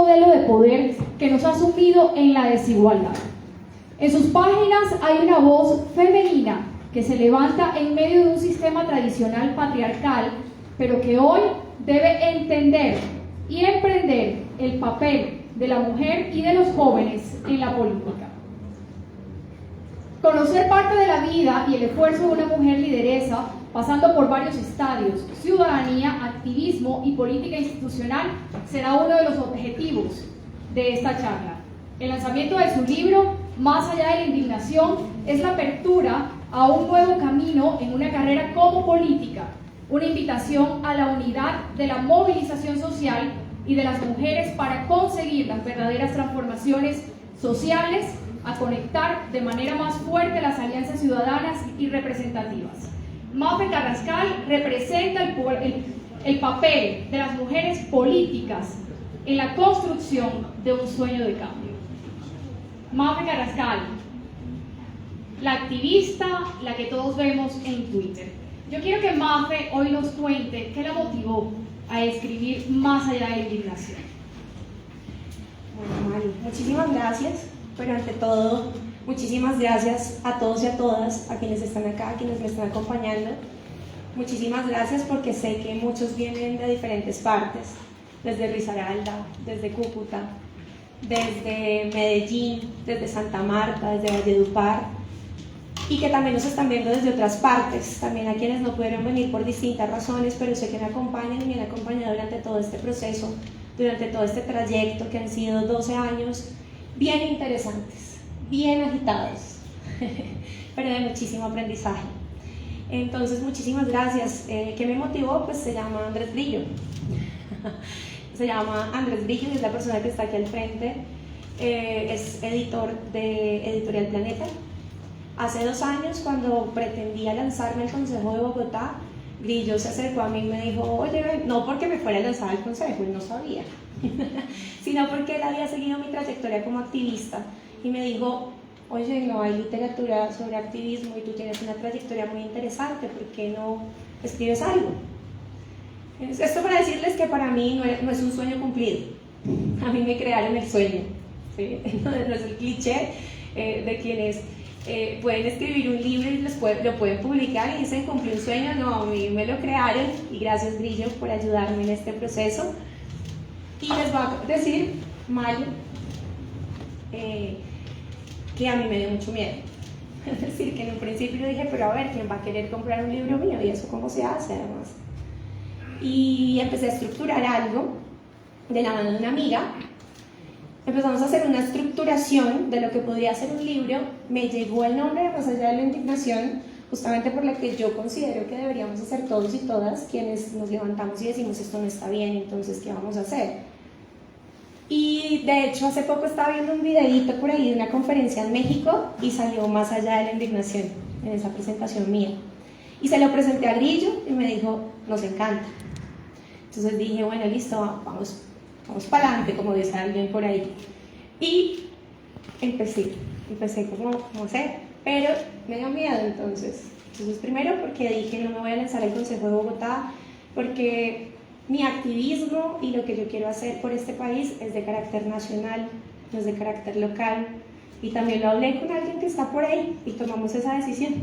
modelo de poder que nos ha sumido en la desigualdad. En sus páginas hay una voz femenina que se levanta en medio de un sistema tradicional patriarcal, pero que hoy debe entender y emprender el papel de la mujer y de los jóvenes en la política. Conocer parte de la vida y el esfuerzo de una mujer lideresa, pasando por varios estadios, ciudadanía, activismo y política institucional, será uno de los objetivos de esta charla. El lanzamiento de su libro, Más allá de la indignación, es la apertura a un nuevo camino en una carrera como política, una invitación a la unidad de la movilización social y de las mujeres para conseguir las verdaderas transformaciones sociales, a conectar de manera más fuerte las alianzas ciudadanas y representativas. Mafe Carrascal representa el papel de las mujeres políticas en la construcción de un sueño de cambio. Mafe Carrascal, la activista, la que todos vemos en Twitter. Yo quiero que Mafe hoy nos cuente qué la motivó a escribir Más allá de la indignación. Bueno, Mari, muchísimas gracias, pero ante todo, muchísimas gracias a todos y a todas, a quienes están acá, a quienes me están acompañando. Muchísimas gracias porque sé que muchos vienen de diferentes partes, desde Risaralda, desde Cúcuta, desde Medellín, desde Santa Marta, desde Valledupar, y que también nos están viendo desde otras partes, también a quienes no pudieron venir por distintas razones, pero sé que me acompañan y me han acompañado durante todo este proceso, durante todo este trayecto, que han sido 12 años bien interesantes, bien agitados, pero de muchísimo aprendizaje. Entonces, muchísimas gracias. ¿Qué me motivó? Pues se llama Andrés Brillo. Se llama Andrés Brillo y es la persona que está aquí al frente. Es editor de Editorial Planeta. Hace 2 años, cuando pretendía lanzarme al Consejo de Bogotá, Brillo se acercó a mí y me dijo: oye, no porque me fuera a lanzar al Consejo, él no sabía, sino porque él había seguido mi trayectoria como activista y me dijo: oye, no hay literatura sobre activismo y tú tienes una trayectoria muy interesante, ¿por qué no escribes algo? Esto para decirles que para mí no es un sueño cumplido, a mí me crearon el sueño, ¿sí? No es el cliché de quienes pueden escribir un libro y lo pueden publicar y dicen cumplí un sueño. No, a mí me lo crearon y gracias Brillo por ayudarme en este proceso. Y les voy a decir, Mayo, que a mí me dio mucho miedo. Es decir, que en un principio dije, pero a ver, ¿quién va a querer comprar un libro mío? ¿Y eso cómo se hace además? Y empecé a estructurar algo de la mano de una amiga. Empezamos a hacer una estructuración de lo que podría ser un libro. Me llegó el nombre de Más allá de la indignación, justamente por lo que yo considero que deberíamos hacer todos y todas quienes nos levantamos y decimos esto no está bien, entonces ¿qué vamos a hacer? Y de hecho hace poco estaba viendo un videíto por ahí de una conferencia en México y salió Más allá de la indignación en esa presentación mía. Y se lo presenté a Grillo y me dijo, nos encanta. Entonces dije, bueno, listo, vamos para adelante, como dice alguien por ahí. Y empecé como hacer, pero me dio miedo entonces. Primero porque dije, no me voy a lanzar al Consejo de Bogotá, porque mi activismo y lo que yo quiero hacer por este país es de carácter nacional, no es de carácter local. Y también lo hablé con alguien que está por ahí y tomamos esa decisión.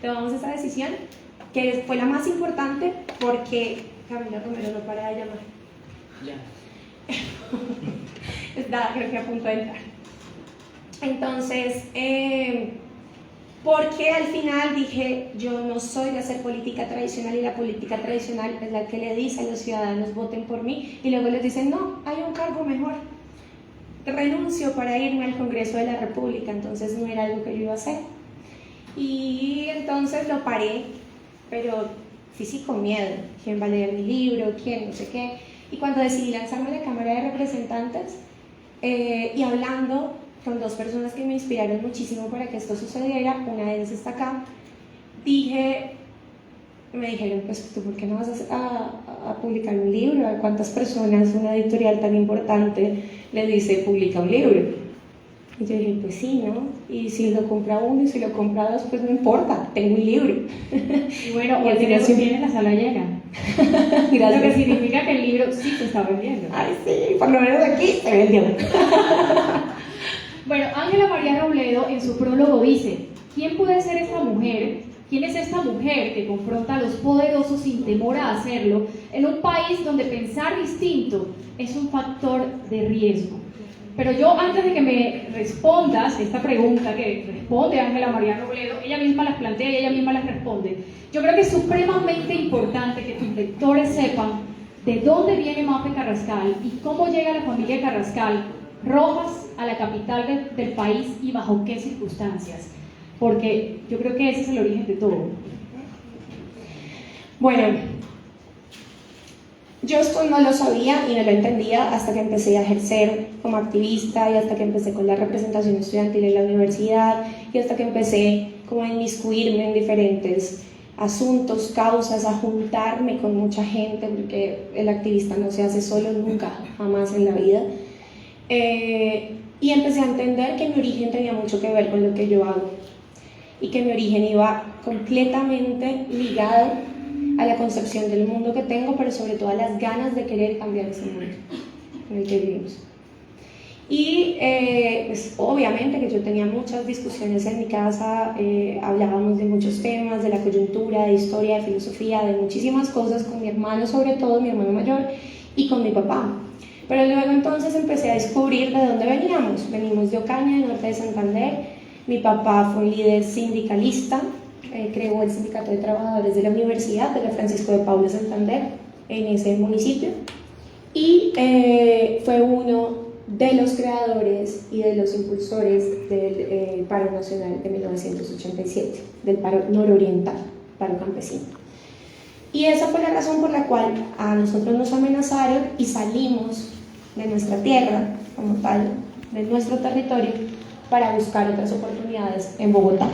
Tomamos esa decisión, que fue la más importante porque Camila Romero no para de llamar. Ya. Está, creo que a punto de entrar. Entonces, porque al final dije, yo no soy de hacer política tradicional y la política tradicional es la que le dice a los ciudadanos voten por mí y luego les dicen, no, hay un cargo mejor. Renuncio para irme al Congreso de la República, entonces no era algo que yo iba a hacer. Y entonces lo paré, pero sí con miedo. ¿Quién va a leer mi libro? ¿Quién? No sé qué. Y cuando decidí lanzarme a la Cámara de Representantes y hablando con 2 personas que me inspiraron muchísimo para que esto sucediera, una de ellas está acá, me dijeron, pues tú ¿por qué no vas a publicar un libro? ¿A cuántas personas una editorial tan importante le dice publica un libro? Y yo dije, pues sí, ¿no? Y si lo compra uno y si lo compra dos, pues no importa, tengo un libro. Y bueno, Y hoy al final tenemos siempre- bien en la sala llena. Gracias. Lo que significa que el libro sí se está vendiendo. Ay, sí, por lo menos aquí se vendió. Bueno, Ángela María Robledo en su prólogo dice: ¿quién puede ser esta mujer? ¿Quién es esta mujer que confronta a los poderosos sin temor a hacerlo en un país donde pensar distinto es un factor de riesgo? Pero yo, antes de que me respondas esta pregunta que responde Ángela María Robledo, ella misma las plantea y ella misma las responde. Yo creo que es supremamente importante que tus lectores sepan de dónde viene Mafe Carrascal y cómo llega la familia Carrascal Rojas a la capital del país y bajo qué circunstancias, porque yo creo que ese es el origen de todo. Bueno, yo esto no lo sabía y no lo entendía hasta que empecé a ejercer como activista y hasta que empecé con la representación estudiantil en la universidad y hasta que empecé como a inmiscuirme en diferentes asuntos, causas, a juntarme con mucha gente, porque el activista no se hace solo nunca, jamás en la vida. Y empecé a entender que mi origen tenía mucho que ver con lo que yo hago y que mi origen iba completamente ligado a la concepción del mundo que tengo, pero sobre todo a las ganas de querer cambiar ese mundo en el que vivimos. Y pues, obviamente que yo tenía muchas discusiones en mi casa, hablábamos de muchos temas, de la coyuntura, de historia, de filosofía, de muchísimas cosas con mi hermano, sobre todo mi hermano mayor, y con mi papá. Pero luego entonces empecé a descubrir de dónde veníamos. Venimos de Ocaña, del norte de Santander. Mi papá fue un líder sindicalista, creó el Sindicato de Trabajadores de la Universidad de la Francisco de Paula Santander en ese municipio y fue uno de los creadores y de los impulsores del paro nacional de 1987, del paro nororiental, paro campesino. Y esa fue la razón por la cual a nosotros nos amenazaron y salimos de nuestra tierra, como tal, de nuestro territorio, para buscar otras oportunidades en Bogotá.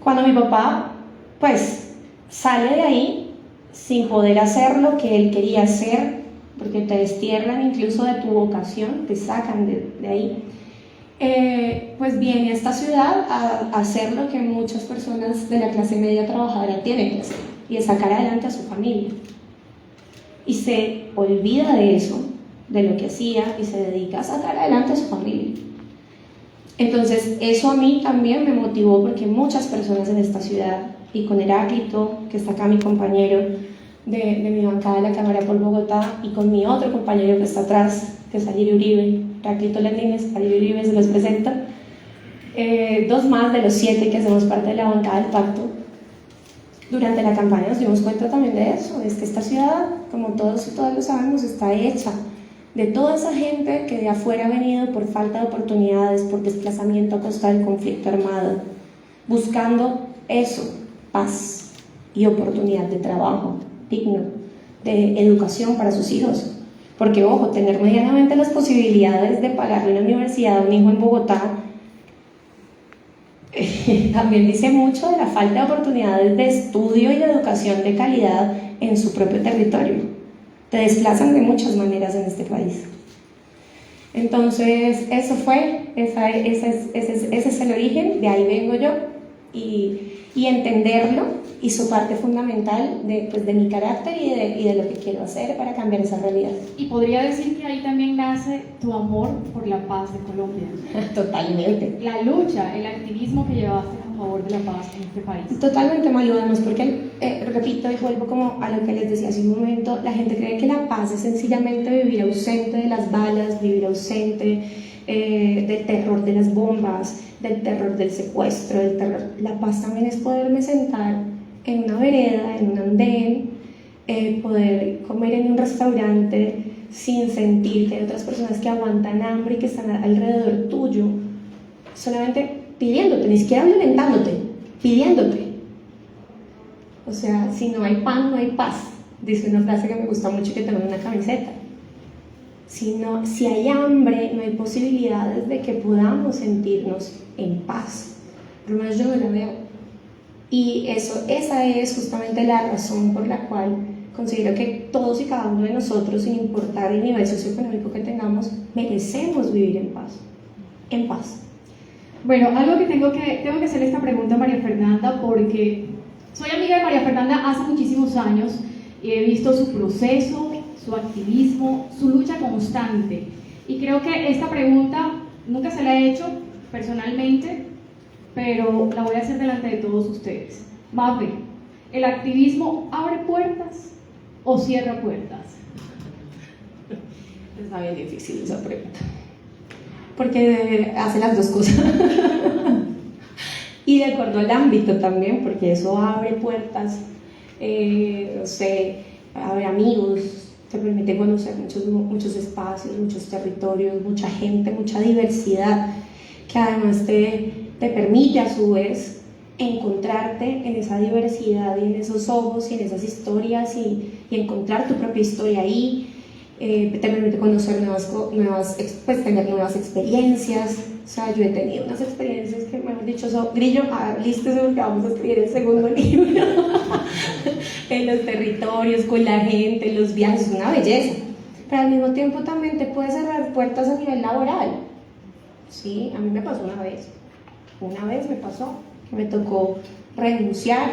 Cuando mi papá, pues, sale de ahí sin poder hacer lo que él quería hacer, porque te destierran incluso de tu vocación, te sacan de ahí, pues viene a esta ciudad a hacer lo que muchas personas de la clase media trabajadora tienen que hacer, y es sacar adelante a su familia. Y se olvida de eso, de lo que hacía, y se dedica a sacar adelante a su familia. Entonces eso a mí también me motivó, porque muchas personas en esta ciudad, y con Heráclito, que está acá mi compañero de mi bancada de la Cámara por Bogotá, y con mi otro compañero que está atrás, que es Alirio Uribe, Heráclito Landines, Alirio Uribe se los presento, dos más de los 7 que hacemos parte de la bancada del pacto. Durante la campaña nos dimos cuenta también de eso, es que esta ciudad, como todos y todas lo sabemos, está hecha de toda esa gente que de afuera ha venido por falta de oportunidades, por desplazamiento a costa del conflicto armado, buscando eso, paz y oportunidad de trabajo digno, de educación para sus hijos. Porque, ojo, tener medianamente las posibilidades de pagarle una universidad a un hijo en Bogotá también dice mucho de la falta de oportunidades de estudio y de educación de calidad en su propio territorio. Te desplazan de muchas maneras en este país. Entonces, eso fue, ese es el origen, de ahí vengo yo, y entenderlo hizo parte fundamental de mi carácter y de lo que quiero hacer para cambiar esa realidad. Y podría decir que ahí también nace tu amor por la paz de Colombia. Totalmente. La lucha, el activismo que llevaste a favor de la paz en este país. Totalmente, Malu, además porque, repito y vuelvo como a lo que les decía hace un momento, la gente cree que la paz es sencillamente vivir ausente de las balas, vivir ausente del terror de las bombas, del terror del secuestro, del terror. La paz también es poderme sentar en una vereda, en un andén, poder comer en un restaurante sin sentir que hay otras personas que aguantan hambre y que están alrededor tuyo, solamente pidiéndote, ni siquiera violentándote, pidiéndote. O sea, si no hay pan, no hay paz. Dice una frase que me gusta mucho y que tengo en una camiseta. Si hay hambre, no hay posibilidades de que podamos sentirnos en paz. Por lo menos yo no la veo. Y esa es justamente la razón por la cual considero que todos y cada uno de nosotros, sin importar el nivel socioeconómico que tengamos, merecemos vivir en paz. en paz. Bueno, algo que tengo que hacer esta pregunta a María Fernanda, porque soy amiga de María Fernanda hace muchísimos años y he visto su proceso, su activismo, su lucha constante. Y creo que esta pregunta nunca se la he hecho personalmente, pero la voy a hacer delante de todos ustedes. Mafe, ¿el activismo abre puertas o cierra puertas? Está bien difícil esa pregunta, porque hace las dos cosas. Y de acuerdo al ámbito también, porque eso abre puertas, no sé, abre amigos, te permite conocer muchos espacios, muchos territorios, mucha gente, mucha diversidad, que además te permite a su vez encontrarte en esa diversidad y en esos ojos y en esas historias y encontrar tu propia historia ahí. Te permite conocer pues tener nuevas experiencias. O sea, yo he tenido unas experiencias que me han dicho, Grillo, lístese porque vamos a escribir el segundo libro. En los territorios, con la gente, los viajes, es una belleza. Pero al mismo tiempo también te puede cerrar puertas a nivel laboral. Sí, a mí me pasó una vez me pasó, que me tocó renunciar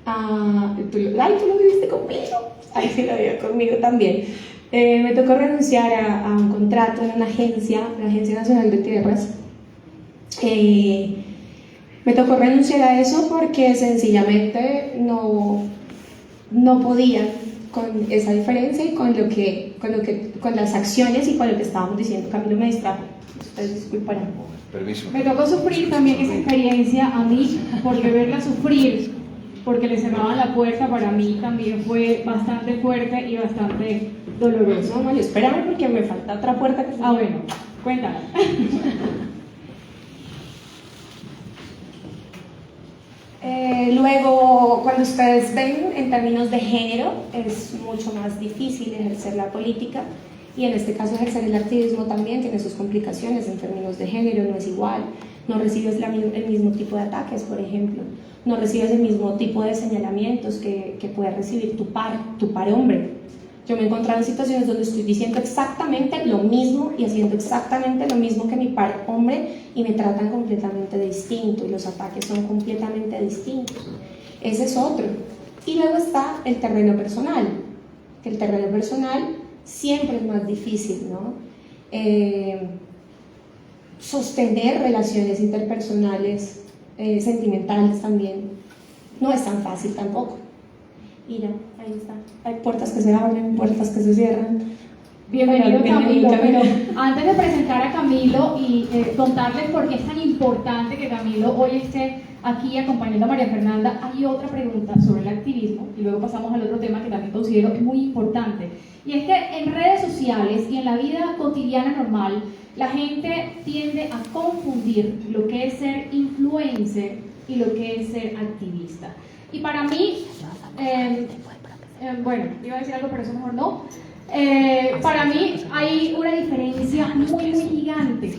a... tú lo viviste conmigo. Ay, sí, lo vivió conmigo también. Me tocó renunciar a un contrato en una agencia, la Agencia Nacional de Tierras. Me tocó renunciar a eso porque sencillamente no podía con esa diferencia y con las acciones y con lo que estábamos diciendo. Camilo me distrajo. Ustedes disculparán. Permiso. Me tocó sufrir también esa experiencia a mí, porque verla sufrir, porque le cerraban la puerta, para mí también fue bastante fuerte y bastante doloroso. No, espérame porque me falta otra puerta que... Ah, bueno, cuéntala. Luego, cuando ustedes ven en términos de género, es mucho más difícil ejercer la política y en este caso ejercer el activismo también tiene sus complicaciones en términos de género, no es igual, no recibes el mismo tipo de ataques, por ejemplo, no recibes el mismo tipo de señalamientos que puede recibir tu par hombre. Yo me he encontrado en situaciones donde estoy diciendo exactamente lo mismo y haciendo exactamente lo mismo que mi par hombre y me tratan completamente distinto y los ataques son completamente distintos. Ese es otro. Y luego está el terreno personal, que el terreno personal siempre es más difícil, ¿no? Sostener relaciones interpersonales, sentimentales también, no es tan fácil tampoco. Mira, ahí está. Hay puertas que se abren, puertas que se cierran. Bienvenido Camilo. Pero antes de presentar a Camilo y contarles por qué es tan importante que Camilo hoy esté aquí acompañando a María Fernanda, hay otra pregunta sobre el activismo y luego pasamos al otro tema que también considero muy importante. Y es que en redes sociales y en la vida cotidiana normal, la gente tiende a confundir lo que es ser influencer y lo que es ser activista. Y para mí, bueno, iba a decir algo, pero eso mejor no. Para mí hay una diferencia muy gigante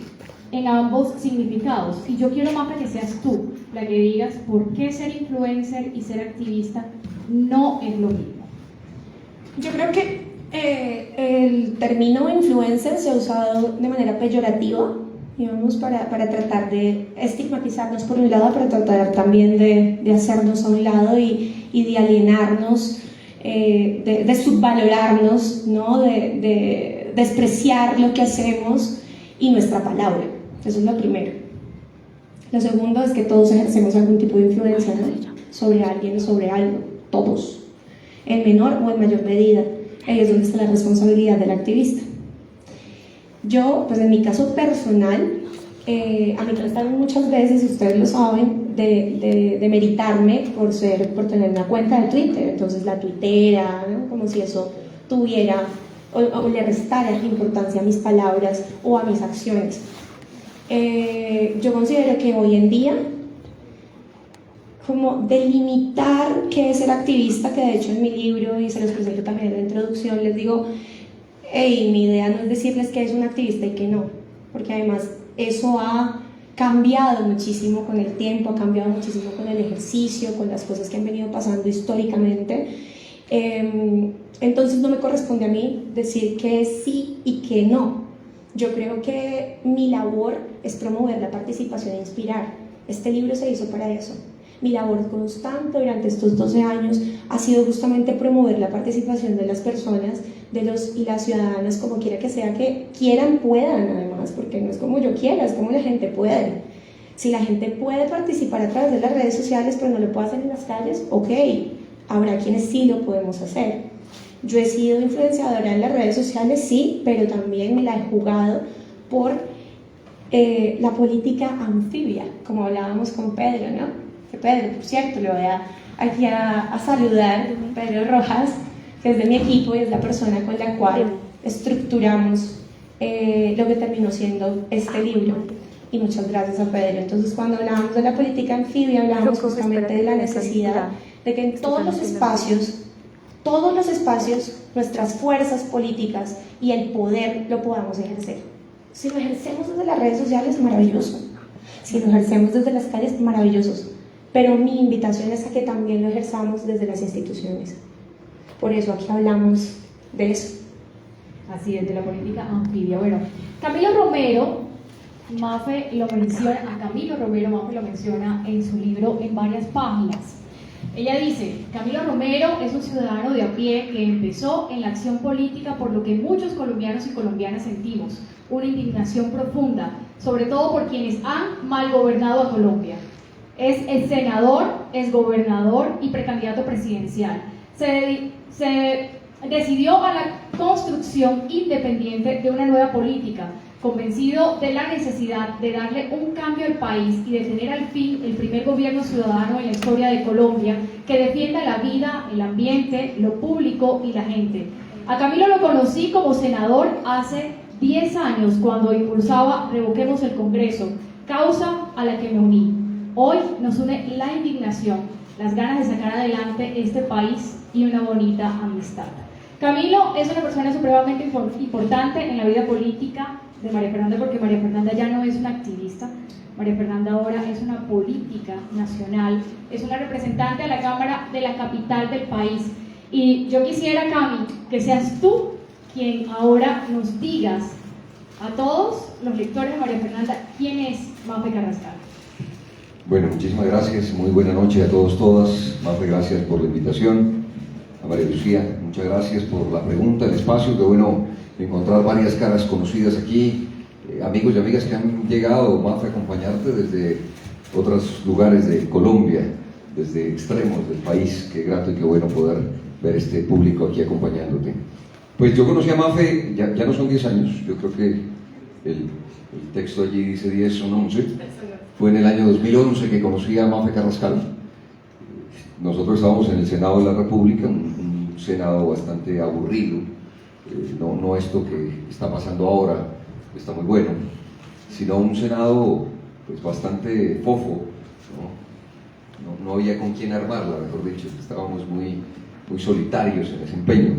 en ambos significados. Y yo quiero, Mafe, que seas tú la que digas por qué ser influencer y ser activista no es lo mismo. Yo creo que el término influencer se ha usado de manera peyorativa, digamos, para tratar de estigmatizarnos por un lado, pero tratar también de hacernos a un lado y de alienarnos, de subvalorarnos, ¿no? de despreciar lo que hacemos y nuestra palabra. Eso es lo primero. Lo segundo es que todos ejercemos algún tipo de influencia, ¿no? Sobre alguien, sobre algo, todos, en menor o en mayor medida. Ahí es donde está la responsabilidad del activista. Yo, pues en mi caso personal, a mí tratan muchas veces, ustedes lo saben, de meritarme por tener una cuenta de Twitter, entonces la tuitera, ¿no? Como si eso tuviera o le restara importancia a mis palabras o a mis acciones. Yo considero que hoy en día, como delimitar qué es ser activista, que de hecho en mi libro, y se los presento también en la introducción, les digo, hey, mi idea no es decirles que es un activista y que no, porque además eso ha cambiado muchísimo con el tiempo, ha cambiado muchísimo con el ejercicio, con las cosas que han venido pasando históricamente. Entonces no me corresponde a mí decir que sí y que no. Yo creo que mi labor es promover la participación e inspirar. Este libro se hizo para eso. Mi labor constante durante estos 12 años ha sido justamente promover la participación de las personas, de los y las ciudadanas, como quiera que sea, que quieran, puedan además, porque no es como yo quiera, es como la gente puede. Si la gente puede participar a través de las redes sociales, pero no lo puede hacer en las calles, ok, habrá quienes sí lo podemos hacer. Yo he sido influenciadora en las redes sociales, sí, pero también me la he jugado por la política anfibia, como hablábamos con Pedro, ¿no? Que Pedro, por cierto, le voy aquí a saludar, Pedro Rojas, que es de mi equipo y es la persona con la cual estructuramos lo que terminó siendo este libro. Y muchas gracias a Pedro. Entonces, cuando hablábamos de la política anfibia, hablábamos justamente de la necesidad de que en todos los espacios, nuestras fuerzas políticas y el poder lo podamos ejercer. Si lo ejercemos desde las redes sociales, maravilloso. Si lo ejercemos desde las calles, maravillosos. Pero mi invitación es a que también lo ejerzamos desde las instituciones. Por eso aquí hablamos de eso. Así es, de la política anfibia. Bueno, Camilo Romero, Mafe lo menciona en su libro en varias páginas. Ella dice, Camilo Romero es un ciudadano de a pie que empezó en la acción política por lo que muchos colombianos y colombianas sentimos, una indignación profunda, sobre todo por quienes han mal gobernado a Colombia. Es el senador, es gobernador y precandidato presidencial. Se decidió a la construcción independiente de una nueva política, convencido de la necesidad de darle un cambio al país y de tener al fin el primer gobierno ciudadano en la historia de Colombia que defienda la vida, el ambiente, lo público y la gente. A Camilo lo conocí como senador hace 10 años cuando impulsaba Revoquemos el Congreso, causa a la que me uní. Hoy nos une la indignación, las ganas de sacar adelante este país y una bonita amistad. Camilo es una persona supremamente importante en la vida política de María Fernanda, porque María Fernanda ya no es una activista, María Fernanda ahora es una política nacional, es una representante a la Cámara de la capital del país. Y yo quisiera, Cami, que seas tú quien ahora nos digas a todos los lectores de María Fernanda quién es Mafe Carrascal. Bueno, muchísimas gracias, muy buena noche a todos, todas. Mafe, gracias por la invitación. A María Lucía, muchas gracias por la pregunta, el espacio, qué bueno encontrar varias caras conocidas aquí, amigos y amigas que han llegado, Mafe, a acompañarte desde otros lugares de Colombia, desde extremos del país. Qué grato y qué bueno poder ver este público aquí acompañándote. Pues yo conocí a Mafe, ya no son 10 años, yo creo que el texto allí dice 10, son 11. Fue en el año 2011 que conocí a Mafe Carrascal. Nosotros estábamos en el Senado de la República, un Senado bastante aburrido, no esto que está pasando ahora, está muy bueno, sino un Senado pues bastante fofo, no había con quién armarla, mejor dicho, estábamos muy solitarios en ese empeño.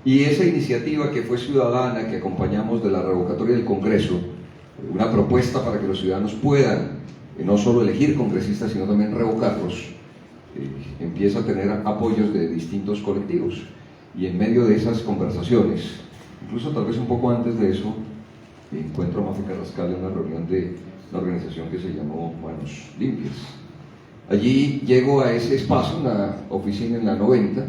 Y esa iniciativa que fue ciudadana, que acompañamos de la revocatoria del Congreso, una propuesta para que los ciudadanos puedan no solo elegir congresistas, sino también revocarlos, empieza a tener apoyos de distintos colectivos. Y en medio de esas conversaciones, incluso tal vez un poco antes de eso, encuentro a Mafe Carrascal en una reunión de una organización que se llamó Manos Limpias. Allí llego a ese espacio, una oficina en la 90,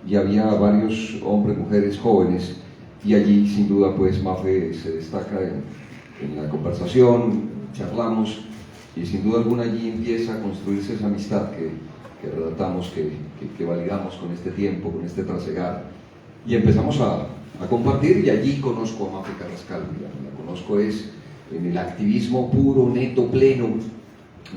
y había varios hombres, mujeres, jóvenes, y allí sin duda pues Mafe se destaca en la conversación, charlamos, y sin duda alguna allí empieza a construirse esa amistad que relatamos, que validamos con este tiempo, con este trasegar, y empezamos a compartir, y allí conozco a Mafe Carrascal. La conozco es en el activismo puro, neto, pleno.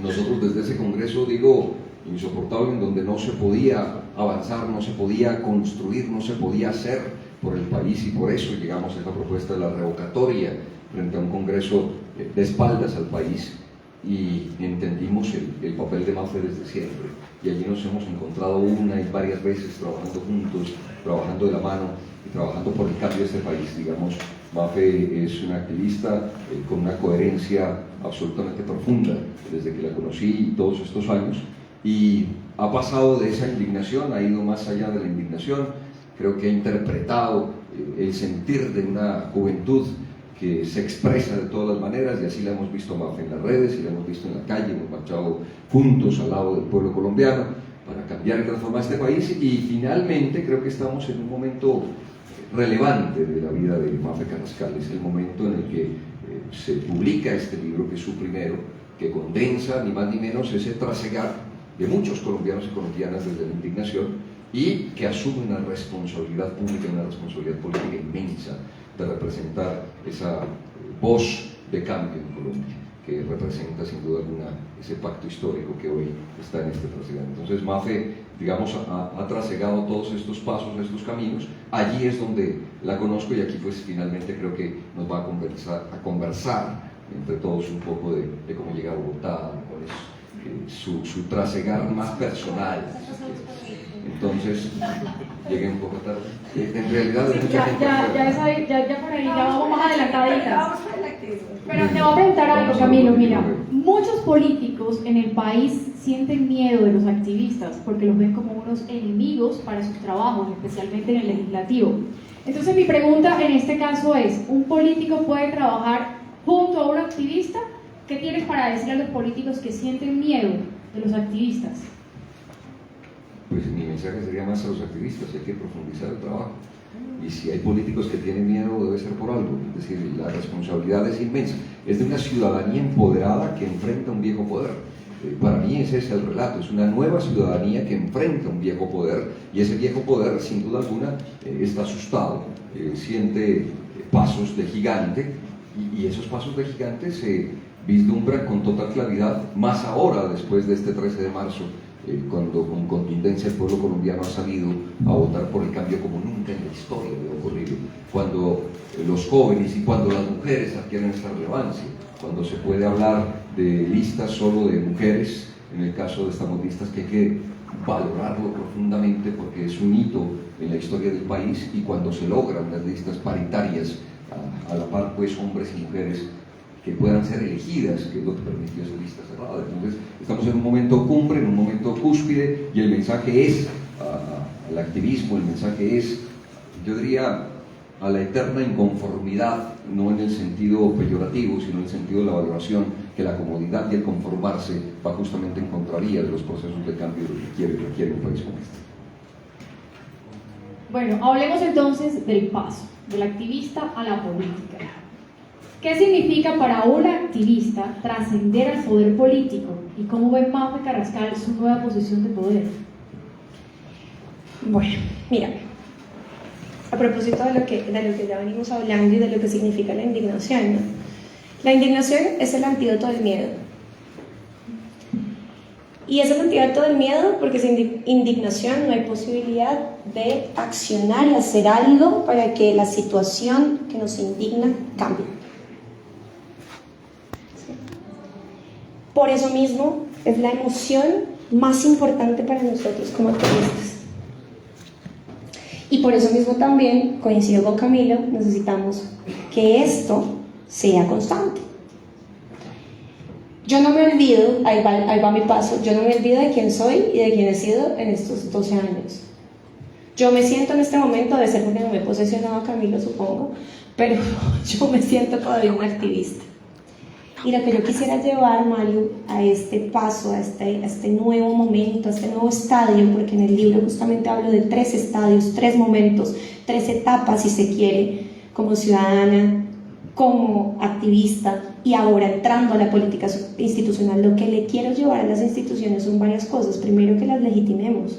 Nosotros desde ese congreso, digo, insoportable, en donde no se podía avanzar, no se podía construir, no se podía hacer por el país, y por eso llegamos a esta propuesta de la revocatoria frente a un congreso de espaldas al país, y entendimos el papel de Mafe desde siempre, y allí nos hemos encontrado una y varias veces trabajando juntos, trabajando de la mano y trabajando por el cambio de este país. Digamos, Mafe es una activista con una coherencia absolutamente profunda desde que la conocí todos estos años, y ha pasado de esa indignación, ha ido más allá de la indignación. Creo que ha interpretado el sentir de una juventud que se expresa de todas las maneras, y así la hemos visto a Mafe en las redes y la hemos visto en la calle. Hemos marchado juntos al lado del pueblo colombiano para cambiar y transformar este país, y finalmente creo que estamos en un momento relevante de la vida de Mafe Carrascal. Es el momento en el que se publica este libro, que es su primero, que condensa ni más ni menos ese trasegar de muchos colombianos y colombianas desde la indignación, y que asume una responsabilidad pública y una responsabilidad política inmensa de representar esa voz de cambio en Colombia, que representa sin duda alguna ese pacto histórico que hoy está en este trasegar. Entonces Mafe, digamos, ha trasegado todos estos pasos, estos caminos. Allí es donde la conozco, y aquí pues finalmente creo que nos va a conversar entre todos un poco de cómo llega a Bogotá, cuál es su trasegar más personal. Entonces, llegué un poco tarde. En realidad, Sí, mucha gente ya por ahí, ya vamos más adelantaditas. Pero te voy a preguntar algo, Camilo. Mira, muchos políticos en el país sienten miedo de los activistas porque los ven como unos enemigos para sus trabajos, especialmente en el legislativo. Entonces mi pregunta en este caso es, ¿un político puede trabajar junto a un activista? ¿Qué tienes para decir a los políticos que sienten miedo de los activistas? Pues mi mensaje sería más a los activistas: hay que profundizar el trabajo. Y si hay políticos que tienen miedo, debe ser por algo. Es decir, la responsabilidad es inmensa. Es de una ciudadanía empoderada que enfrenta un viejo poder. Para mí ese es el relato. Es una nueva ciudadanía que enfrenta un viejo poder, y ese viejo poder, sin duda alguna, está asustado, siente pasos de gigante, y esos pasos de gigante se vislumbran con total claridad, más ahora, después de este 13 de marzo, cuando con contundencia el pueblo colombiano ha salido a votar por el cambio como nunca en la historia había ocurrido, cuando los jóvenes y cuando las mujeres adquieren esta relevancia, cuando se puede hablar de listas solo de mujeres, en el caso de estas listas, que hay que valorarlo profundamente porque es un hito en la historia del país, y cuando se logran las listas paritarias a la par, pues, hombres y mujeres que puedan ser elegidas, que es lo que permitió esa lista cerrada. Entonces estamos en un momento cumbre, en un momento cúspide, y el mensaje es al activismo, el mensaje es, yo diría, a la eterna inconformidad, no en el sentido peyorativo, sino en el sentido de la valoración, que la comodidad y el conformarse va justamente en contravía de los procesos de cambio que requiere un país como este. Bueno, hablemos entonces del paso, del activista a la política. ¿Qué significa para un activista trascender al poder político? ¿Y cómo ve Mafe Carrascal su nueva posición de poder? Bueno, mira, a propósito de lo que ya venimos hablando y de lo que significa la indignación, ¿no? La indignación es el antídoto del miedo. Y es el antídoto del miedo porque sin indignación no hay posibilidad de accionar y hacer algo para que la situación que nos indigna cambie. ¿Sí? Por eso mismo es la emoción más importante para nosotros como activistas. Y por eso mismo también, coincido con Camilo, necesitamos que esto sea constante. Yo no me olvido, ahí va mi paso, yo no me olvido de quién soy y de quién he sido en estos 12 años. Yo me siento en este momento, de ser porque no me he posesionado a Camilo, supongo, pero yo me siento todavía una activista. Y lo que yo quisiera llevar, Mario, a este paso, a este nuevo momento, a este nuevo estadio, porque en el libro justamente hablo de 3 estadios, 3 momentos, 3 etapas, si se quiere, como ciudadana, como activista, y ahora entrando a la política institucional. Lo que le quiero llevar a las instituciones son varias cosas. Primero, que las legitimemos.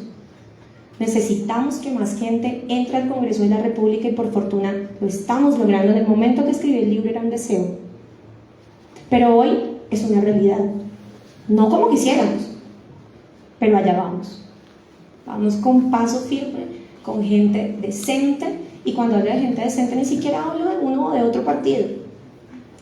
Necesitamos que más gente entre al Congreso de la República, y por fortuna lo estamos logrando. En el momento que escribí el libro era un deseo, pero hoy es una realidad. No como quisiéramos, pero allá vamos. Vamos con paso firme, con gente decente, y cuando hablo de gente decente ni siquiera hablo de uno o de otro partido.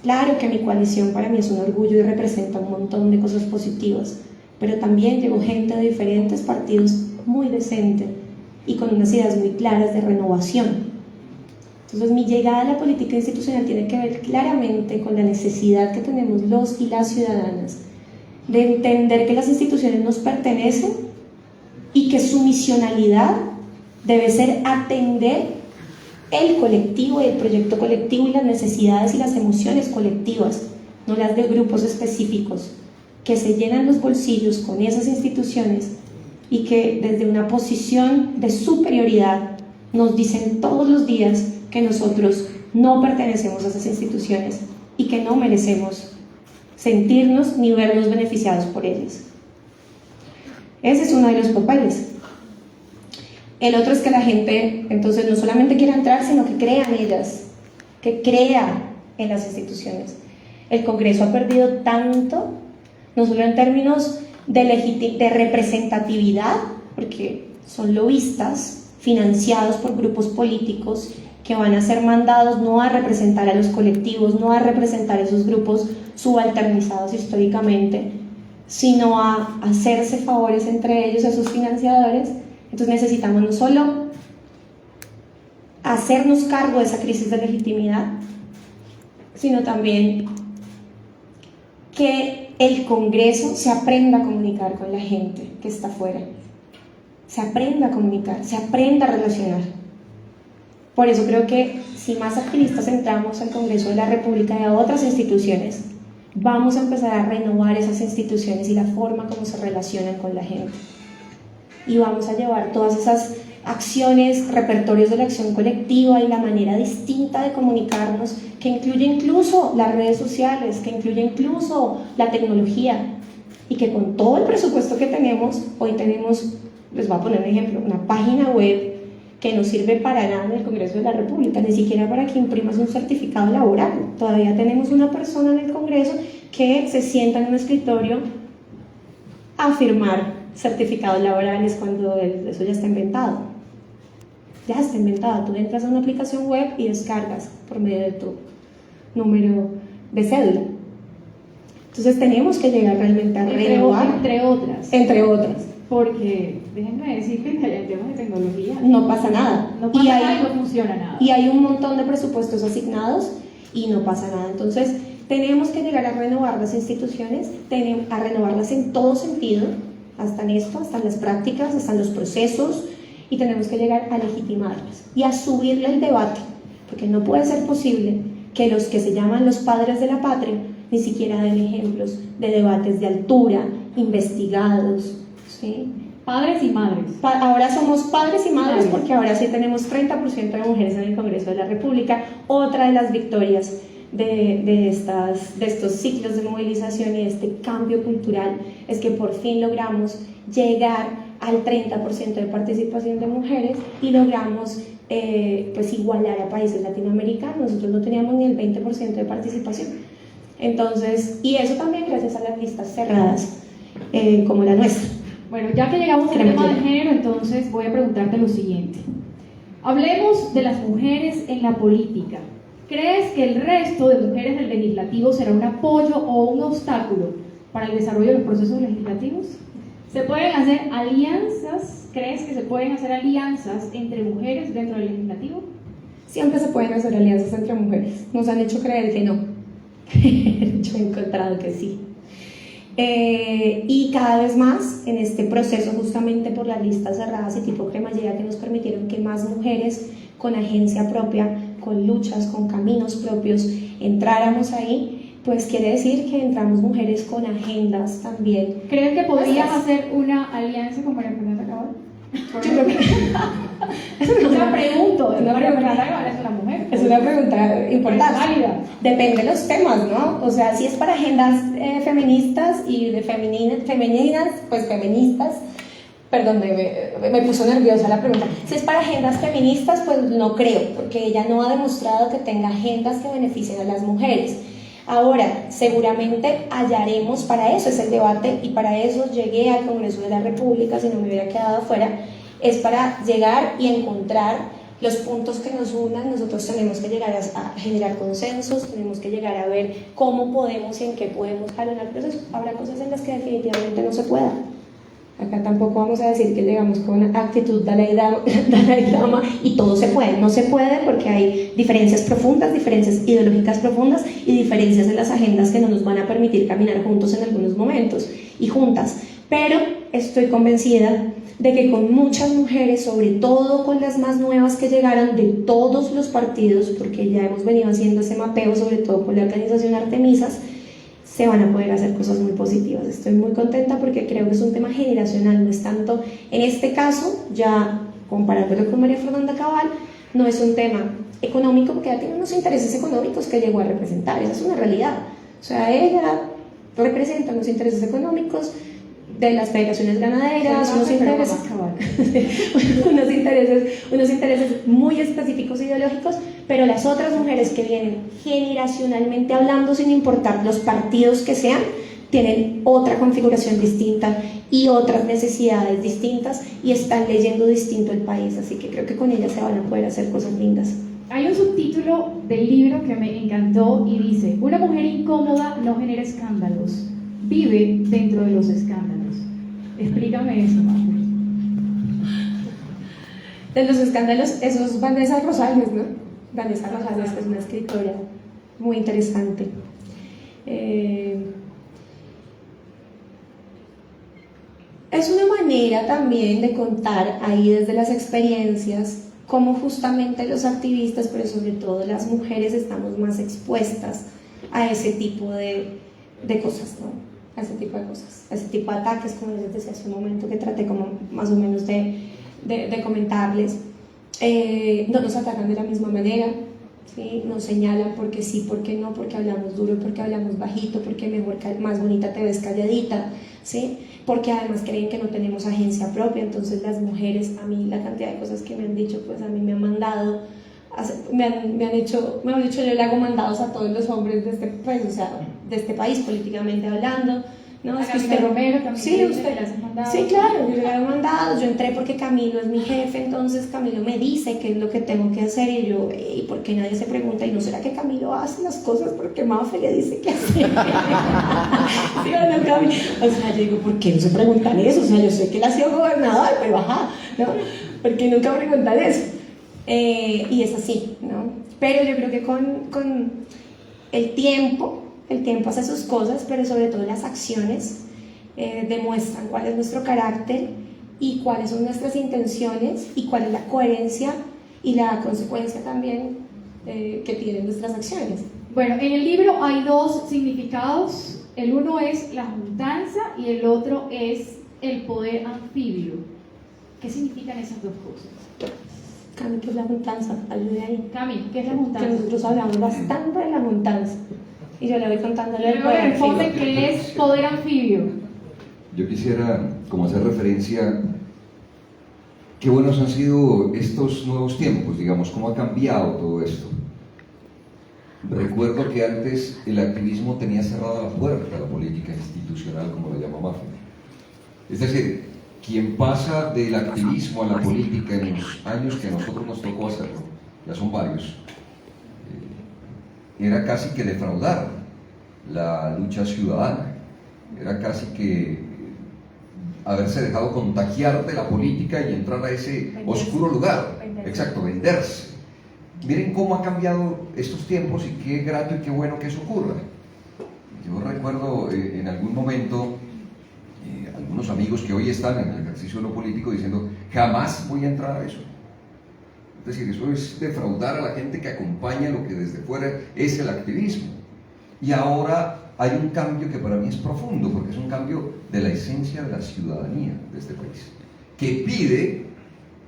Claro que mi coalición para mí es un orgullo y representa un montón de cosas positivas, pero también llegó gente de diferentes partidos muy decente y con unas ideas muy claras de renovación. Entonces mi llegada a la política institucional tiene que ver claramente con la necesidad que tenemos los y las ciudadanas de entender que las instituciones nos pertenecen y que su misionalidad debe ser atender el colectivo, el proyecto colectivo y las necesidades y las emociones colectivas, no las de grupos específicos, que se llenan los bolsillos con esas instituciones y que desde una posición de superioridad nos dicen todos los días que nosotros no pertenecemos a esas instituciones y que no merecemos sentirnos ni vernos beneficiados por ellas. Ese es uno de los papeles. El otro es que la gente entonces no solamente quiera entrar, sino que crea en ellas, que crea en las instituciones. El Congreso ha perdido tanto, no solo en términos de representatividad, porque son lobistas financiados por grupos políticos que van a ser mandados no a representar a los colectivos, no a representar a esos grupos subalternizados históricamente, sino a hacerse favores entre ellos, a sus financiadores. Entonces necesitamos no solo hacernos cargo de esa crisis de legitimidad, sino también que el Congreso se aprenda a comunicar con la gente que está afuera, se aprenda a comunicar, se aprenda a relacionar. Por eso creo que si más activistas entramos al Congreso de la República y a otras instituciones, vamos a empezar a renovar esas instituciones y la forma como se relacionan con la gente. Y vamos a llevar todas esas acciones, repertorios de la acción colectiva y la manera distinta de comunicarnos, que incluye incluso las redes sociales, que incluye incluso la tecnología, y que con todo el presupuesto que tenemos, hoy tenemos, les voy a poner un ejemplo, una página web que no sirve para nada en el Congreso de la República, ni siquiera para que imprimas un certificado laboral. Todavía tenemos una persona en el Congreso que se sienta en un escritorio a firmar certificados laborales cuando eso ya está inventado. Ya está inventado. Tú entras a una aplicación web y descargas por medio de tu número de cédula. Entonces tenemos que llegar realmente a renovar. Entre otras. Porque déjenme decir que en temas de tecnología no pasa nada. No pasa nada y no funciona nada. Y hay un montón de presupuestos asignados y no pasa nada. Entonces tenemos que llegar a renovar las instituciones, a renovarlas en todo sentido, hasta en esto, hasta en las prácticas, hasta en los procesos, y tenemos que llegar a legitimarlas y a subirle el debate, porque no puede ser posible que los que se llaman los padres de la patria ni siquiera den ejemplos de debates de altura, investigados, ¿sí? Padres y madres. Ahora somos padres y madres porque ahora sí tenemos 30% de mujeres en el Congreso de la República. Otra de las victorias de estos ciclos de movilización y de este cambio cultural es que por fin logramos llegar al 30% de participación de mujeres y logramos pues igualar a países latinoamericanos. Nosotros no teníamos ni el 20% de participación. Entonces, y eso también gracias a las listas cerradas como la nuestra. Bueno, ya que llegamos al tema de género, entonces voy a preguntarte lo siguiente. Hablemos de las mujeres en la política. ¿Crees que el resto de mujeres del legislativo será un apoyo o un obstáculo para el desarrollo de los procesos legislativos? ¿Se pueden hacer alianzas? ¿Crees que se pueden hacer alianzas entre mujeres dentro del legislativo? Siempre se pueden hacer alianzas entre mujeres. Nos han hecho creer que no. Yo he encontrado que sí. Y cada vez más en este proceso, justamente por las listas cerradas y tipo cremallera que nos permitieron que más mujeres con agencia propia, con luchas, con caminos propios entráramos ahí, pues quiere decir que entramos mujeres con agendas también. ¿Crees que podrías hacer una alianza con María Fernanda Cabal? Yo creo que María Fernanda Cabal es una mujer. Es una pregunta importante. Es válida. Depende de los temas, ¿no? O sea, si es para agendas feministas y de femeninas, pues feministas. Perdón, me puso nerviosa la pregunta. Si es para agendas feministas, pues no creo, porque ella no ha demostrado que tenga agendas que beneficien a las mujeres. Ahora, seguramente hallaremos, para eso es el debate y para eso llegué al Congreso de la República, si no me hubiera quedado afuera, es para llegar y encontrar los puntos que nos unan. Nosotros tenemos que llegar a generar consensos, tenemos que llegar a ver cómo podemos y en qué podemos jalonar procesos. Habrá cosas en las que definitivamente no se pueda. Acá tampoco vamos a decir que llegamos con una actitud Dalai Lama y todo se puede. No se puede porque hay diferencias profundas, diferencias ideológicas profundas y diferencias en las agendas que no nos van a permitir caminar juntos en algunos momentos y juntas. Pero estoy convencida de que con muchas mujeres, sobre todo con las más nuevas que llegaron de todos los partidos, porque ya hemos venido haciendo ese mapeo, sobre todo con la organización Artemisas, se van a poder hacer cosas muy positivas. Estoy muy contenta porque creo que es un tema generacional, no es tanto, en este caso, ya comparándolo con María Fernanda Cabal, no es un tema económico, porque ella tiene unos intereses económicos que llegó a representar, esa es una realidad. O sea, ella representa unos intereses económicos de las federaciones ganaderas, unos intereses muy específicos ideológicos, pero las otras mujeres que vienen generacionalmente hablando, sin importar los partidos que sean, tienen otra configuración distinta y otras necesidades distintas y están leyendo distinto el país, así que creo que con ellas se van a poder hacer cosas lindas. Hay un subtítulo del libro que me encantó y dice: una mujer incómoda no genera escándalos, vive dentro de los escándalos. Explícame eso, Mafe. De los escándalos, eso es Vanessa Rosales, ¿no? Vanessa Rosales es una escritora muy interesante. Es una manera también de contar ahí desde las experiencias cómo justamente los activistas, pero sobre todo las mujeres, estamos más expuestas a ese tipo de cosas, ¿no? A ese tipo de cosas, a ese tipo de ataques, como les decía hace un momento que traté como más o menos de comentarles. No nos atacan de la misma manera, ¿sí? Nos señalan porque sí, porque no, porque hablamos duro, porque hablamos bajito, porque mejor, más bonita te ves calladita, ¿sí? Porque además creen que no tenemos agencia propia. Entonces las mujeres, a mí la cantidad de cosas que me han dicho, pues a mí me han mandado, me han dicho, yo le hago mandados a todos los hombres de este país, o sea, de este país políticamente hablando, ¿no? Es que usted, Romero, también. Sí, usted las ha mandado. Sí, claro, yo le hago mandados, yo entré porque Camilo es mi jefe, entonces Camilo me dice qué es lo que tengo que hacer y yo, ¿y por qué nadie se pregunta? ¿Y no será que Camilo hace las cosas porque Mafe le dice qué hacer? ¿Sí o no, Camilo? O sea, yo digo, ¿por qué no se preguntan eso? O sea, yo sé que él ha sido gobernador, pero ajá, ¿no? ¿Por qué nunca preguntan eso? Y es así, ¿no? Pero yo creo que con el tiempo hace sus cosas, pero sobre todo las acciones demuestran cuál es nuestro carácter y cuáles son nuestras intenciones y cuál es la coherencia y la consecuencia también que tienen nuestras acciones. Bueno, en el libro hay dos significados. El uno es la juntanza y el otro es el poder anfibio. ¿Qué significan esas dos cosas? Cami, ¿qué es la juntanza? Ayude ahí. Cami, ¿qué es la juntanza? Que nosotros hablamos bastante de la juntanza y yo le voy contando el poder anfibio. ¿Qué es poder anfibio? Yo quisiera como hacer referencia, qué buenos han sido estos nuevos tiempos, digamos, cómo ha cambiado todo esto. Recuerdo que antes el activismo tenía cerrada la puerta a la política institucional, como la llama Mafe. Es decir, quien pasa del activismo a la política en los años que a nosotros nos tocó hacerlo, ya son varios, era casi que defraudar la lucha ciudadana, era casi que haberse dejado contagiar de la política y entrar a ese oscuro lugar, exacto, venderse. Miren cómo ha cambiado estos tiempos y qué grato y qué bueno que eso ocurra. Yo recuerdo en algún momento algunos amigos que hoy están en el ejercicio de lo político diciendo, jamás voy a entrar a eso. Es decir, eso es defraudar a la gente que acompaña lo que desde fuera es el activismo. Y ahora hay un cambio que para mí es profundo, porque es un cambio de la esencia de la ciudadanía de este país, que pide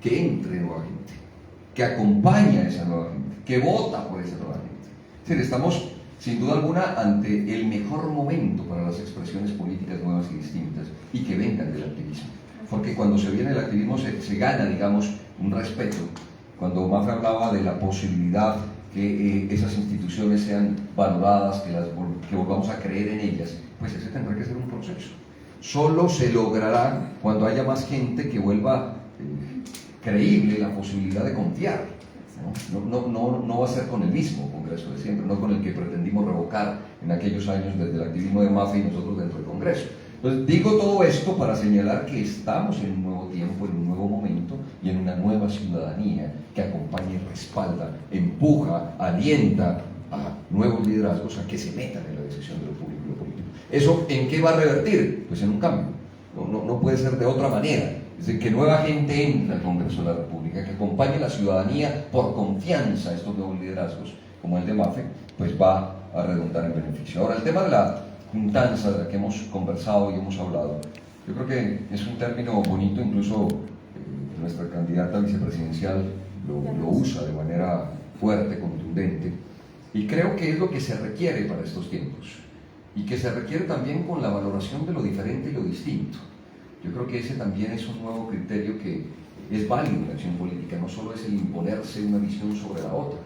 que entre nueva gente, que acompaña a esa nueva gente, que vota por esa nueva gente. Es decir, estamos sin duda alguna ante el mejor momento para las expresiones políticas nuevas y distintas y que vengan del activismo. Porque cuando se viene el activismo se gana, digamos, un respeto. Cuando Mafe hablaba de la posibilidad que esas instituciones sean valoradas, que volvamos a creer en ellas, pues ese tendrá que ser un proceso. Solo se logrará cuando haya más gente que vuelva creíble la posibilidad de confiar. No va a ser con el mismo Congreso de siempre, no con el que pretendimos revocar en aquellos años desde el activismo de Mafe y nosotros dentro del Congreso. Entonces digo todo esto para señalar que estamos en un nuevo tiempo, en un nuevo momento y en una nueva ciudadanía que acompaña y respalda, empuja, alienta a nuevos liderazgos a que se metan en la decisión de lo público y lo político. ¿Eso en qué va a revertir? Pues en un cambio, ¿no? no puede ser de otra manera. Es decir, que nueva gente entre al Congreso de la República, que acompañe a la ciudadanía por confianza a estos nuevos liderazgos, como el de Mafe, pues va a redundar en beneficio. Ahora, el tema de la juntanza de la que hemos conversado y hemos hablado, yo creo que es un término bonito, incluso nuestra candidata vicepresidencial lo usa de manera fuerte, contundente, y creo que es lo que se requiere para estos tiempos, y que se requiere también con la valoración de lo diferente y lo distinto. Yo creo que ese también es un nuevo criterio que es válido en la acción política, no solo es el imponerse una visión sobre la otra,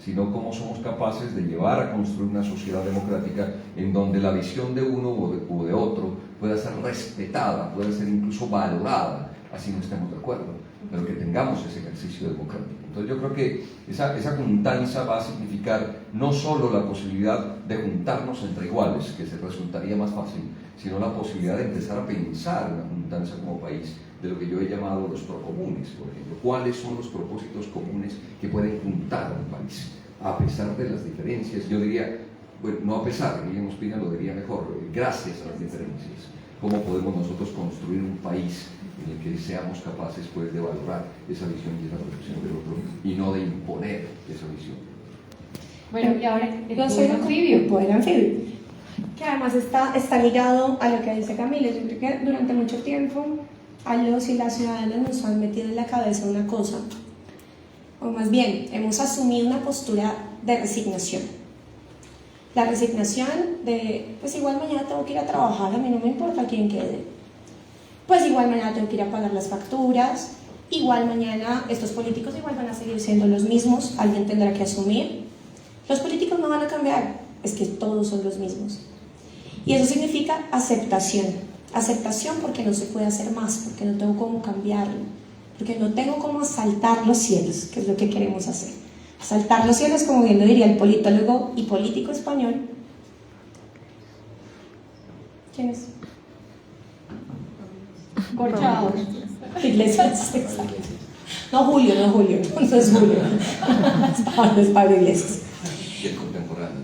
sino cómo somos capaces de llevar a construir una sociedad democrática en donde la visión de uno o de otro pueda ser respetada, pueda ser incluso valorada, así no estemos de acuerdo, pero que tengamos ese ejercicio democrático. Entonces yo creo que esa juntanza va a significar no solo la posibilidad de juntarnos entre iguales, que se resultaría más fácil, sino la posibilidad de empezar a pensar una juntanza como país de lo que yo he llamado los procomunes, por ejemplo. ¿Cuáles son los propósitos comunes que pueden juntar a un país? A pesar de las diferencias, yo diría, bueno, no a pesar, Guillermo Ospina lo diría mejor, gracias a las diferencias. ¿Cómo podemos nosotros construir un país en el que seamos capaces pues, de valorar esa visión y esa reflexión del otro y no de imponer esa visión? Bueno, y ahora yo soy el poder anfibio, que además está ligado a lo que dice Camila. Yo creo que durante mucho tiempo a los y las ciudadanas nos han metido en la cabeza una cosa, o más bien hemos asumido una postura de resignación. La resignación de, pues igual mañana tengo que ir a trabajar, a mí no me importa quién quede, pues igual mañana tengo que ir a pagar las facturas, igual mañana estos políticos igual van a seguir siendo los mismos, alguien tendrá que asumir, los políticos no van a cambiar, es que todos son los mismos. Y eso significa aceptación. Aceptación porque no se puede hacer más, porque no tengo cómo cambiarlo, porque no tengo cómo asaltar los cielos, que es lo que queremos hacer. Asaltar los cielos, como bien lo diría el politólogo y político español. ¿Quién es? Corchados. Iglesias. No Julio, no es Julio. Es Pablo Iglesias. Y el contemporáneo.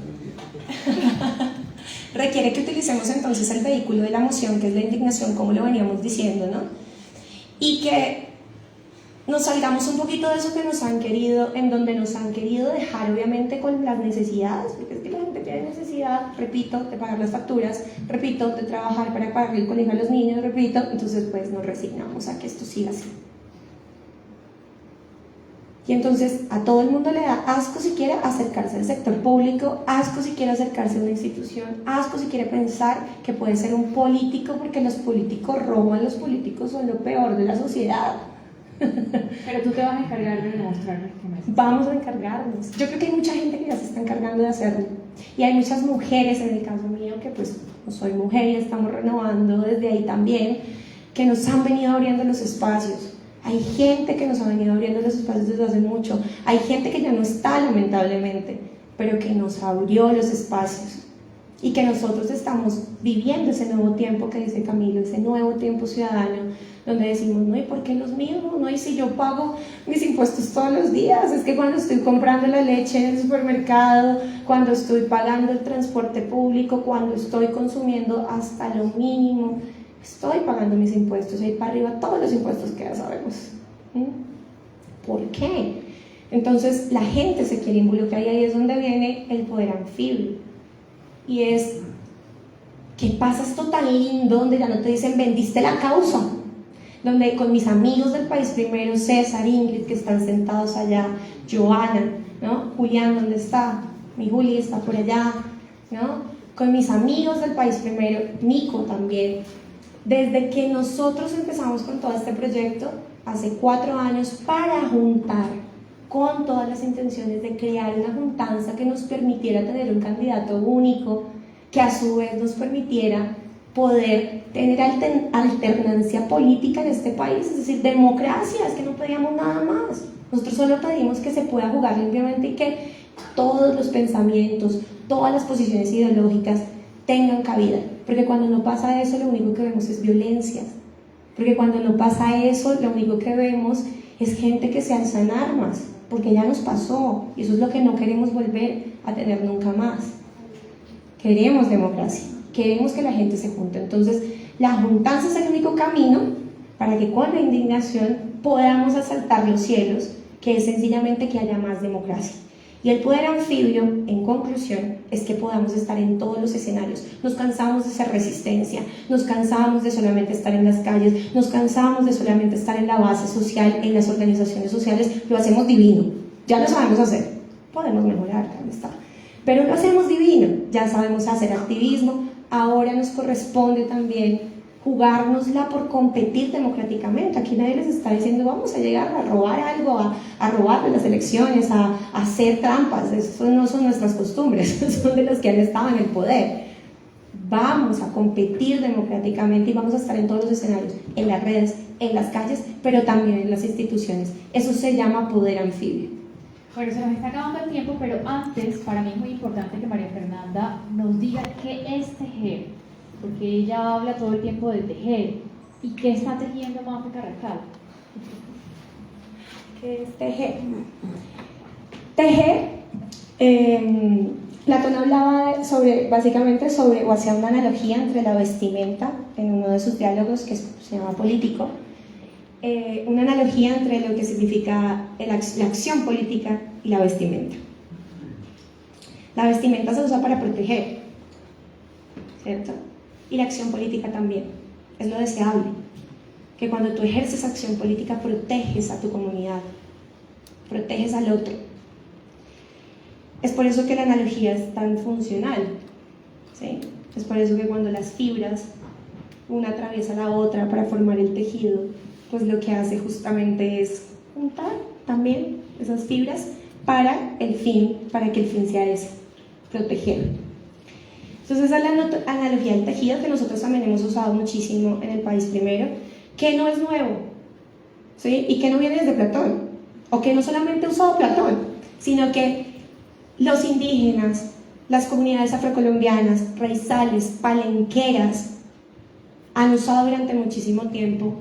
Requiere que utilicemos entonces el vehículo de la emoción, que es la indignación, como lo veníamos diciendo, ¿no? Y que nos salgamos un poquito de eso que nos han querido, en donde nos han querido dejar obviamente con las necesidades, porque es que la gente tiene necesidad, repito, de pagar las facturas, repito, de trabajar para pagar el colegio a los niños, repito, entonces pues nos resignamos a que esto siga así. Y entonces a todo el mundo le da asco si quiere acercarse al sector público, asco si quiere acercarse a una institución, asco si quiere pensar que puede ser un político, porque los políticos roban, los políticos son lo peor de la sociedad. Pero tú te vas a encargar de demostrarles que no es. Vamos a encargarnos. Yo creo que hay mucha gente que ya se está encargando de hacerlo. Y hay muchas mujeres, en el caso mío, que pues no soy mujer y estamos renovando desde ahí también, que nos han venido abriendo los espacios. Hay gente que nos ha venido abriendo los espacios desde hace mucho. Hay gente que ya no está, lamentablemente, pero que nos abrió los espacios. Y que nosotros estamos viviendo ese nuevo tiempo que dice Camilo, ese nuevo tiempo ciudadano, donde decimos, no, ¿y por qué los míos? No, ¿y si yo pago mis impuestos todos los días? Es que cuando estoy comprando la leche en el supermercado, cuando estoy pagando el transporte público, cuando estoy consumiendo hasta lo mínimo, estoy pagando mis impuestos, ahí para arriba todos los impuestos que ya sabemos. ¿Por qué? Entonces la gente se quiere involucrar y ahí es donde viene el poder anfibio. Y es, ¿qué pasa esto tan lindo donde ya no te dicen vendiste la causa? Donde con mis amigos del País Primero, César, Ingrid, que están sentados allá, Joana, ¿no? Julián, ¿dónde está? Mi Juli está por allá, ¿no? Con mis amigos del País Primero, Nico también. Desde que nosotros empezamos con todo este proyecto, hace 4 años, para juntar con todas las intenciones de crear una juntanza que nos permitiera tener un candidato único, que a su vez nos permitiera poder tener alternancia política en este país, es decir, democracia, es que no pedíamos nada más. Nosotros solo pedimos que se pueda jugar limpiamente y que todos los pensamientos, todas las posiciones ideológicas tengan cabida, porque cuando no pasa eso lo único que vemos es violencia, porque cuando no pasa eso lo único que vemos es gente que se alza en armas, porque ya nos pasó y eso es lo que no queremos volver a tener nunca más. Queremos democracia, queremos que la gente se junte. Entonces, la juntanza es el único camino para que con la indignación podamos asaltar los cielos, que es sencillamente que haya más democracia. Y el poder anfibio, en conclusión, es que podamos estar en todos los escenarios. Nos cansamos de ser resistencia, nos cansamos de solamente estar en las calles, nos cansamos de solamente estar en la base social, en las organizaciones sociales. Lo hacemos divino, ya lo sabemos hacer. Podemos mejorar, claro está, pero lo hacemos divino. Ya sabemos hacer activismo, ahora nos corresponde también jugárnosla por competir democráticamente. Aquí nadie les está diciendo vamos a llegar a robar algo, a robar las elecciones, a hacer trampas. Eso no son nuestras costumbres, son de los que han estado en el poder. Vamos a competir democráticamente y vamos a estar en todos los escenarios, en las redes, en las calles, pero también en las instituciones. Eso se llama poder anfibio. Bueno, se nos está acabando el tiempo, pero antes, para mí es muy importante que María Fernanda nos diga qué es tejer, porque ella habla todo el tiempo de tejer. ¿Y qué está tejiendo Mafe Carrascal? ¿Qué es tejer? Tejer, Platón hablaba básicamente sobre, o hacía una analogía entre la vestimenta, en uno de sus diálogos que se llama Político, una analogía entre lo que significa la acción política y la vestimenta. La vestimenta se usa para proteger, ¿cierto? Y la acción política también. Es lo deseable, que cuando tú ejerces acción política proteges a tu comunidad, proteges al otro. Es por eso que la analogía es tan funcional, ¿sí? Es por eso que cuando las fibras, una atraviesa la otra para formar el tejido, pues lo que hace justamente es juntar también esas fibras para que el fin sea ese, proteger. Entonces esa es la analogía del tejido que nosotros también hemos usado muchísimo en el país primero, que no es nuevo, ¿sí? Y que no viene desde Platón, o que no solamente ha usado Platón, sino que los indígenas, las comunidades afrocolombianas, raizales, palenqueras, han usado durante muchísimo tiempo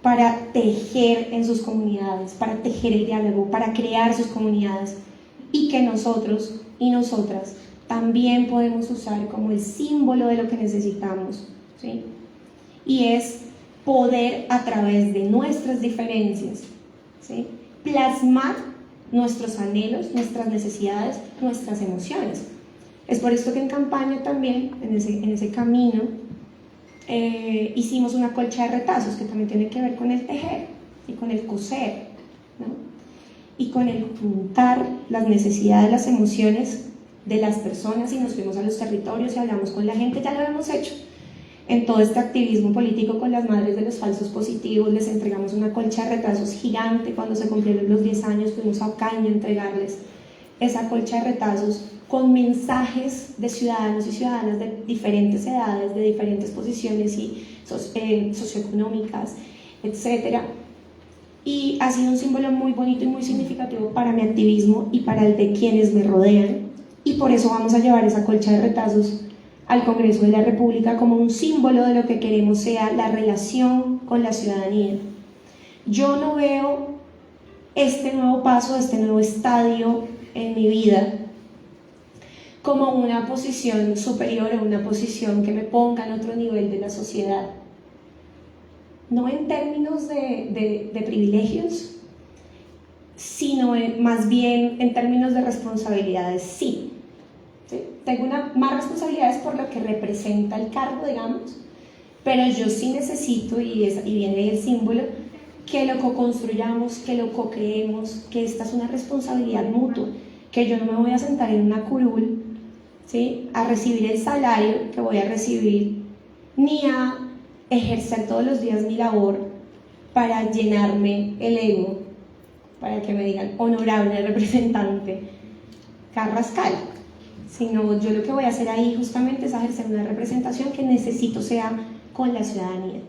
para tejer en sus comunidades, para tejer el diálogo, para crear sus comunidades, y que nosotros y nosotras también podemos usar como el símbolo de lo que necesitamos, ¿sí? Y es poder a través de nuestras diferencias, ¿sí?, plasmar nuestros anhelos, nuestras necesidades, nuestras emociones. Es por esto que en campaña también, en ese camino, hicimos una colcha de retazos que también tiene que ver con el tejer y con el coser, ¿no? Y con el juntar las necesidades, las emociones de las personas, y nos fuimos a los territorios y hablamos con la gente. Ya lo hemos hecho en todo este activismo político con las madres de los falsos positivos. Les entregamos una colcha de retazos gigante. Cuando se cumplieron los 10 años fuimos a Ocaña a entregarles esa colcha de retazos con mensajes de ciudadanos y ciudadanas de diferentes edades, de diferentes posiciones y socioeconómicas, etc. Y ha sido un símbolo muy bonito y muy significativo para mi activismo y para el de quienes me rodean. Y por eso vamos a llevar esa colcha de retazos al Congreso de la República como un símbolo de lo que queremos sea la relación con la ciudadanía. Yo no veo este nuevo paso, este nuevo estadio en mi vida como una posición superior o una posición que me ponga en otro nivel de la sociedad. No en términos de privilegios, sino más bien en términos de responsabilidades, sí. ¿Sí? Tengo más responsabilidades por lo que representa el cargo, digamos, pero yo sí necesito, y viene ahí el símbolo, que lo co-construyamos, que lo co-creemos, que esta es una responsabilidad mutua, que yo no me voy a sentar en una curul, ¿sí?, a recibir el salario que voy a recibir, ni a ejercer todos los días mi labor para llenarme el ego, para que me digan honorable representante Carrascal, sino yo lo que voy a hacer ahí justamente es ejercer una representación que necesito sea con la ciudadanía.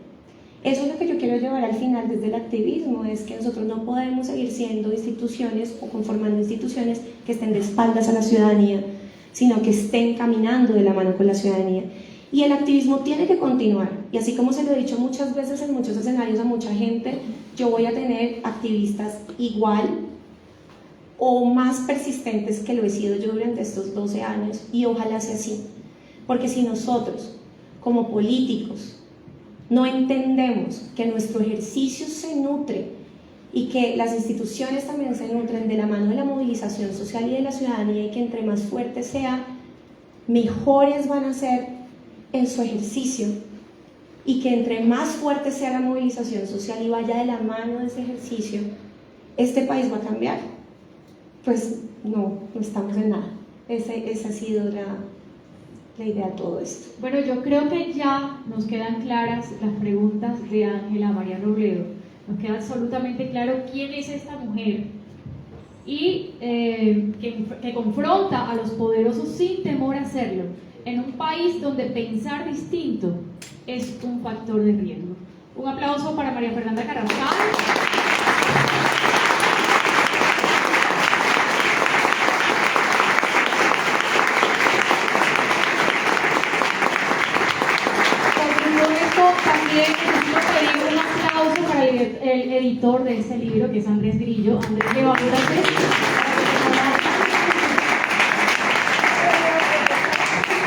Eso es lo que yo quiero llevar al final desde el activismo, es que nosotros no podemos seguir siendo instituciones o conformando instituciones que estén de espaldas a la ciudadanía, sino que estén caminando de la mano con la ciudadanía. Y el activismo tiene que continuar, y así como se lo he dicho muchas veces en muchos escenarios a mucha gente, yo voy a tener activistas igual o más persistentes que lo he sido yo durante estos 12 años, y ojalá sea así, porque si nosotros, como políticos, no entendemos que nuestro ejercicio se nutre y que las instituciones también se nutren de la mano de la movilización social y de la ciudadanía, y que entre más fuerte sea, mejores van a ser en su ejercicio, y que entre más fuerte sea la movilización social y vaya de la mano de ese ejercicio, este país va a cambiar. Pues no estamos en nada. Esa ha sido la idea de todo esto. Bueno, yo creo que ya nos quedan claras las preguntas de Ángela María Robledo. Nos queda absolutamente claro quién es esta mujer y que confronta a los poderosos sin temor a hacerlo, en un país donde pensar distinto es un factor de riesgo. Un aplauso para María Fernanda Carrascal. También quiero pedir un aplauso para el editor de este libro, que es Andrés Grillo. Andrés, levántate.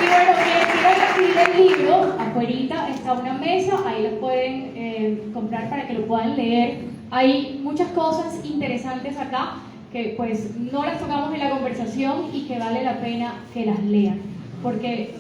Y bueno, quien quiera adquirir el libro, afuerita está una mesa, ahí lo pueden comprar para que lo puedan leer. Hay muchas cosas interesantes acá que pues no las tocamos en la conversación y que vale la pena que las lean, porque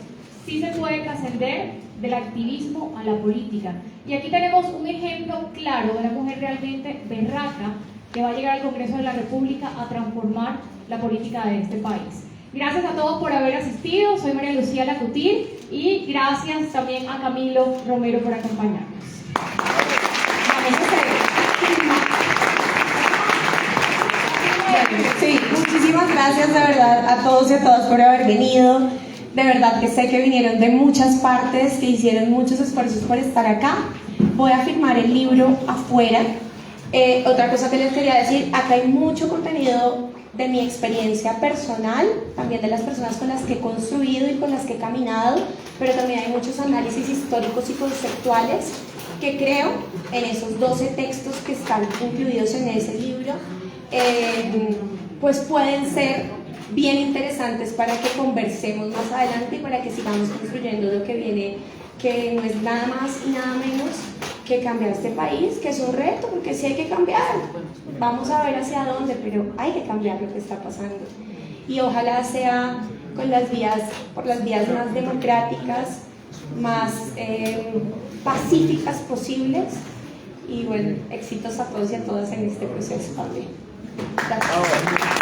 sí se puede trascender del activismo a la política. Y aquí tenemos un ejemplo claro de una mujer realmente berraca que va a llegar al Congreso de la República a transformar la política de este país. Gracias a todos por haber asistido. Soy María Lucía Lacutir y gracias también a Camilo Romero por acompañarnos. Sí, muchísimas gracias de verdad a todos y a todas por haber venido. De verdad que sé que vinieron de muchas partes, que hicieron muchos esfuerzos por estar acá. Voy a firmar el libro afuera. Otra cosa que les quería decir, acá hay mucho contenido de mi experiencia personal, también de las personas con las que he construido y con las que he caminado, pero también hay muchos análisis históricos y conceptuales que creo en esos 12 textos que están incluidos en ese libro, pues pueden ser bien interesantes para que conversemos más adelante y para que sigamos construyendo lo que viene, que no es nada más y nada menos que cambiar este país, que es un reto, porque sí hay que cambiar. Vamos a ver hacia dónde, pero hay que cambiar lo que está pasando. Y ojalá sea por las vías más democráticas, más pacíficas posibles. Y bueno, éxitos a todos y a todas en este proceso también. Gracias.